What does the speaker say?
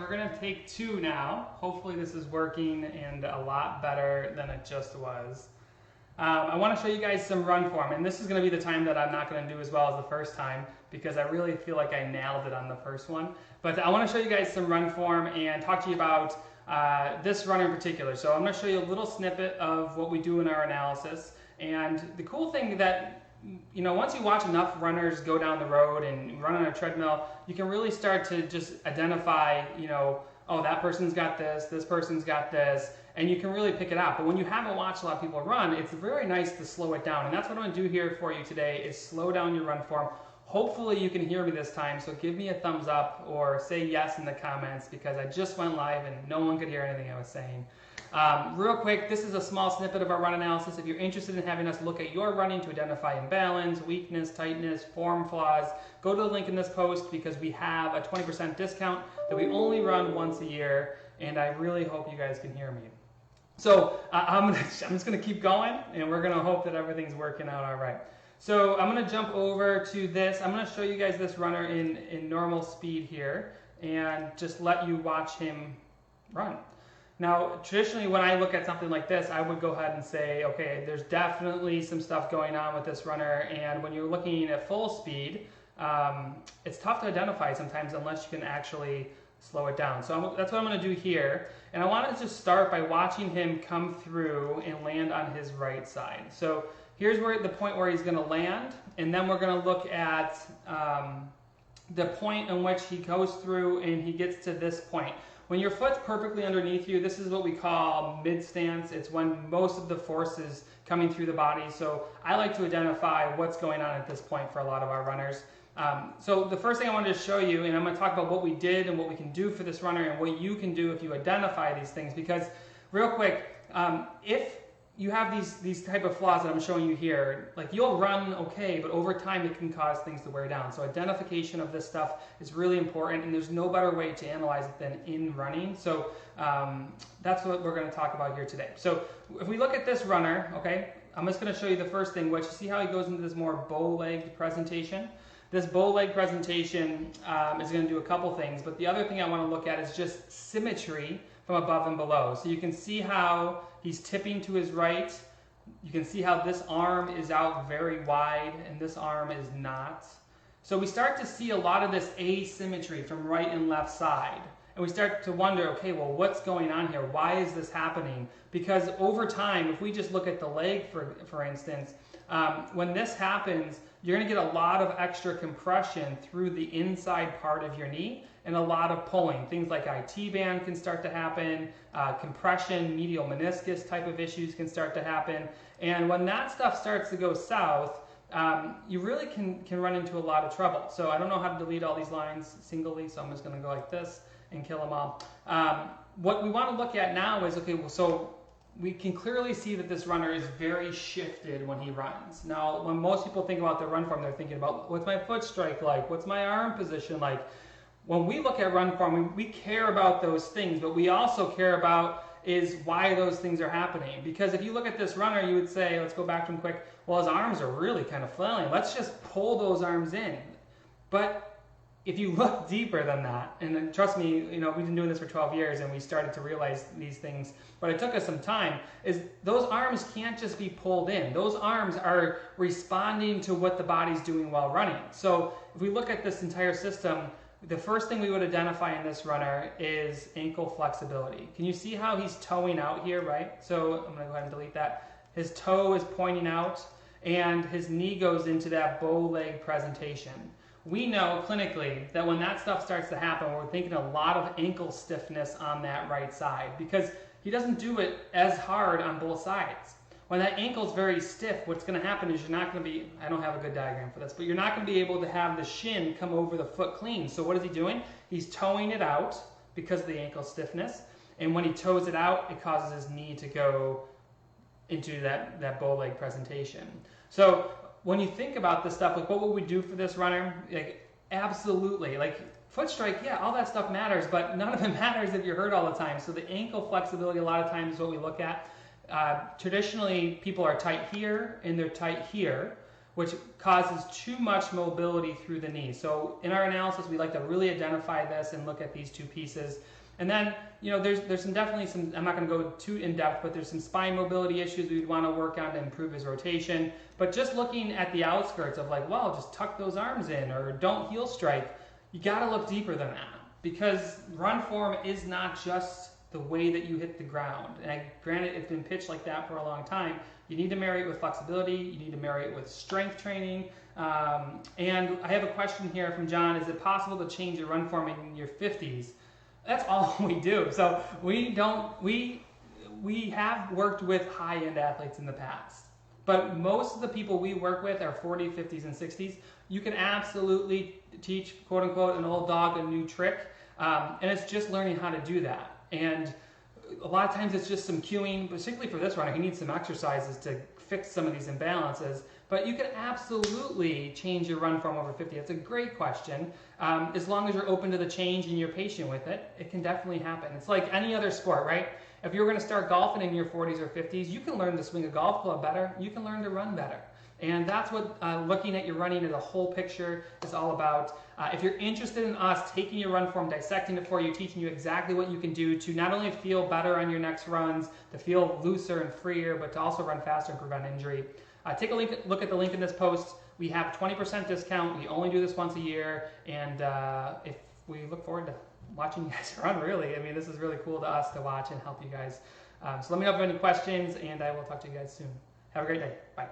we're gonna take 2 now. Hopefully this is working and a lot better than it just was. I want to show you guys some run form, and this is going to be the time that I'm not going to do as well as the first time because I really feel like I nailed it on the first one. But I want to show you guys some run form and talk to you about this runner in particular. So I'm going to show you a little snippet of what we do in our analysis. And the cool thing that, you know, once you watch enough runners go down the road and run on a treadmill, you can really start to just identify, you know, oh, that person's got this person's got this, and you can really pick it out. But when you haven't watched a lot of people run, it's very nice to slow it down. And that's what I'm gonna do here for you today, is slow down your run form. Hopefully you can hear me this time, so give me a thumbs up or say yes in the comments, because I just went live and no one could hear anything I was saying. Real quick, this is a small snippet of our run analysis. If you're interested in having us look at your running to identify imbalance, weakness, tightness, form flaws, go to the link in this post, because we have a 20% discount that we only run once a year, and I really hope you guys can hear me. So I'm just going to keep going, and we're going to hope that everything's working out all right. So I'm going to jump over to this. I'm going to show you guys this runner in normal speed here, and just let you watch him run. Now, traditionally, when I look at something like this, I would go ahead and say, okay, there's definitely some stuff going on with this runner, and when you're looking at full speed, it's tough to identify sometimes unless you can actually slow it down. So that's what I'm going to do here, and I want to just start by watching him come through and land on his right side. So here's where the point where he's going to land, and then we're going to look at the point in which he goes through and he gets to this point. When your foot's perfectly underneath you, this is what we call mid stance. It's when most of the force is coming through the body. So I like to identify what's going on at this point for a lot of our runners. So the first thing I wanted to show you, and I'm going to talk about what we did and what we can do for this runner and what you can do if you identify these things. Because real quick, if you have these type of flaws that I'm showing you here, like you'll run okay, but over time it can cause things to wear down. So identification of this stuff is really important, and there's no better way to analyze it than in running. So that's what we're going to talk about here today. So if we look at this runner, okay, I'm just going to show you the first thing, which you see how he goes into this more bow-legged presentation. This bow-leg presentation is going to do a couple things, but the other thing I want to look at is just symmetry from above and below. So you can see how he's tipping to his right. You can see how this arm is out very wide and this arm is not. So we start to see a lot of this asymmetry from right and left side. And we start to wonder, okay, well, what's going on here? Why is this happening? Because over time, if we just look at the leg, for instance, when this happens, you're going to get a lot of extra compression through the inside part of your knee and a lot of pulling. Things like IT band can start to happen, compression, medial meniscus type of issues can start to happen. And when that stuff starts to go south, you really can run into a lot of trouble. So I don't know how to delete all these lines singly, so I'm just going to go like this and kill them all. What we want to look at now is, okay, well, so we can clearly see that this runner is very shifted when he runs. Now, when most people think about their run form, they're thinking about, what's my foot strike like? What's my arm position like? When we look at run form, we care about those things, but we also care about is why those things are happening. Because if you look at this runner, you would say, let's go back to him quick, well, his arms are really kind of flailing. Let's just pull those arms in. But if you look deeper than that, and trust me, you know, we've been doing this for 12 years and we started to realize these things, but it took us some time, is those arms can't just be pulled in. Those arms are responding to what the body's doing while running. So if we look at this entire system, the first thing we would identify in this runner is ankle flexibility. Can you see how he's toeing out here, right? So I'm going to go ahead and delete that. His toe is pointing out and his knee goes into that bow leg presentation. We know clinically that when that stuff starts to happen, we're thinking a lot of ankle stiffness on that right side because he doesn't do it as hard on both sides. When that ankle's very stiff, what's going to happen is you're not going to be, I don't have a good diagram for this, but you're not going to be able to have the shin come over the foot clean. So what is he doing? He's toeing it out because of the ankle stiffness. And when he toes it out, it causes his knee to go into that bow leg presentation. So when you think about this stuff, like what would we do for this runner? Like absolutely, like foot strike, yeah, all that stuff matters, but none of it matters if you're hurt all the time. So the ankle flexibility a lot of times is what we look at. Traditionally, people are tight here and they're tight here. which causes too much mobility through the knee. So in our analysis, we like to really identify this and look at these two pieces. And then, you know, there's definitely some, I'm not going to go too in depth, but there's some spine mobility issues we'd want to work on to improve his rotation. But just looking at the outskirts of like, well, just tuck those arms in or don't heel strike, you got to look deeper than that, because run form is not just the way that you hit the ground. And granted, it's been pitched like that for a long time. You need to marry it with flexibility. You need to marry it with strength training. And I have a question here from John. Is it possible to change your run form in your 50s? That's all we do. So we have worked with high-end athletes in the past, but most of the people we work with are 40s, 50s, and 60s. You can absolutely teach, quote unquote, an old dog a new trick, and it's just learning how to do that. And a lot of times it's just some cueing, particularly for this runner. He needs some exercises to fix some of these imbalances. But you can absolutely change your run form over 50. It's a great question. As long as you're open to the change and you're patient with it, it can definitely happen. It's like any other sport, right? If you're going to start golfing in your 40s or 50s, you can learn to swing a golf club better. You can learn to run better. And that's what looking at your running as a whole picture is all about. If you're interested in us taking your run form, dissecting it for you, teaching you exactly what you can do to not only feel better on your next runs, to feel looser and freer, but to also run faster and prevent injury, take a look at the link in this post. We have 20% discount. We only do this once a year, and if we look forward to watching you guys run, really. I mean, this is really cool to us to watch and help you guys. So let me know if you have any questions, and I will talk to you guys soon. Have a great day. Bye.